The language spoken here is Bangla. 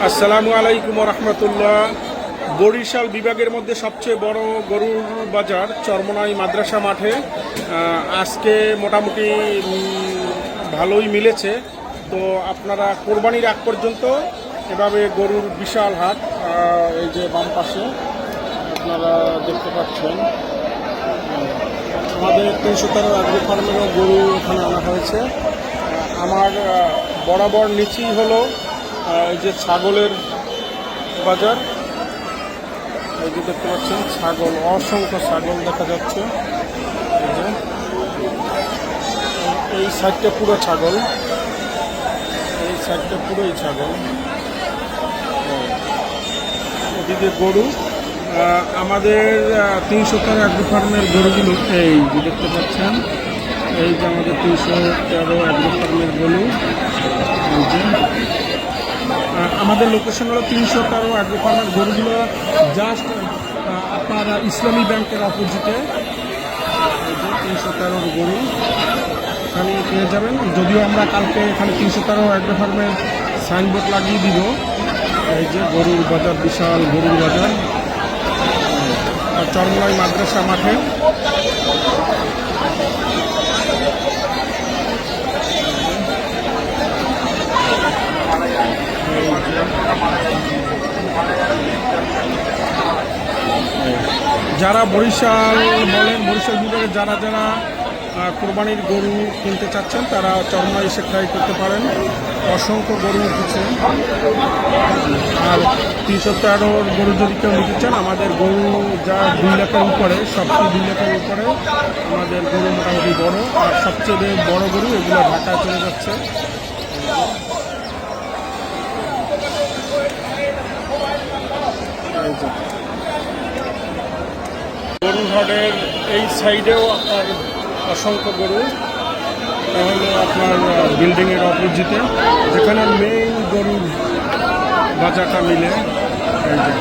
আসসালামু আলাইকুম রহমতুল্লাহ। বরিশাল বিভাগের মধ্যে সবচেয়ে বড় গরুর বাজার চরমনাই মাদ্রাসা মাঠে আজকে মোটামুটি ভালোই মিলেছে। তো আপনারা কোরবানির আগ পর্যন্ত এভাবে গরুর বিশাল হাট, এই যে বাম পাশে আপনারা দেখতে পাচ্ছেন, আমাদের 313 অ্যাগ্রো ফার্মেরও গরু এখানে আনা হয়েছে। আমার বরাবর নিচেই হলো এই যে ছাগলের বাজার। এই যে দেখতে পাচ্ছেন ছাগল, অসংখ্য ছাগল দেখা যাচ্ছে। এই যে এই সাইডটা পুরো ছাগল, এই সাইডটা পুরোই ছাগল, এদিকে গরু। আমাদের 313 অ্যাগ্রো ফার্মের গরুগুলো এই যে দেখতে পাচ্ছেন, এই যে আমাদের 313 অ্যাগ্রো ফার্মের গরু। এই যে আমাদের লোকেশন হলো 313 অ্যাগ্রো ফার্মের গরুগুলো জাস্ট আপনার ইসলামী ব্যাংকের অপোজিটে। এই যে 313 গরু এখানে পেয়ে যাবেন। যদিও আমরা কালকে এখানে 313 অ্যাগ্রো ফার্মের সাইনবোর্ড লাগিয়ে দিব। এই যে গরুর বাজার, বিশাল গরুর বাজার চরমনাই মাদ্রাসা মাঠে। যারা বরিশাল বলেন, বরিশাল বিভাগে যারা যারা কোরবানির গরু কিনতে চাচ্ছেন তারা চরমনাই এসে ট্রাই করতে পারেন। অসংখ্য গরু উঠেছে। আর 313 গরু যদি কেউ নিতে চান, আমাদের গরু যা 2 লাখের উপরে, সবচেয়ে 2 লাখের উপরে আমাদের গরু মোটামুটি বড়। আর সবচেয়ে বড় গরু এগুলো ঢাকায় চলে যাচ্ছে। গরুর হাটের এই সাইডেও আপনার অসংখ্য গরু। হলো আপনার বিল্ডিংয়ের অপোজিটে, যেখানে মেইন গরুর বাজারটা মিলে। এই যে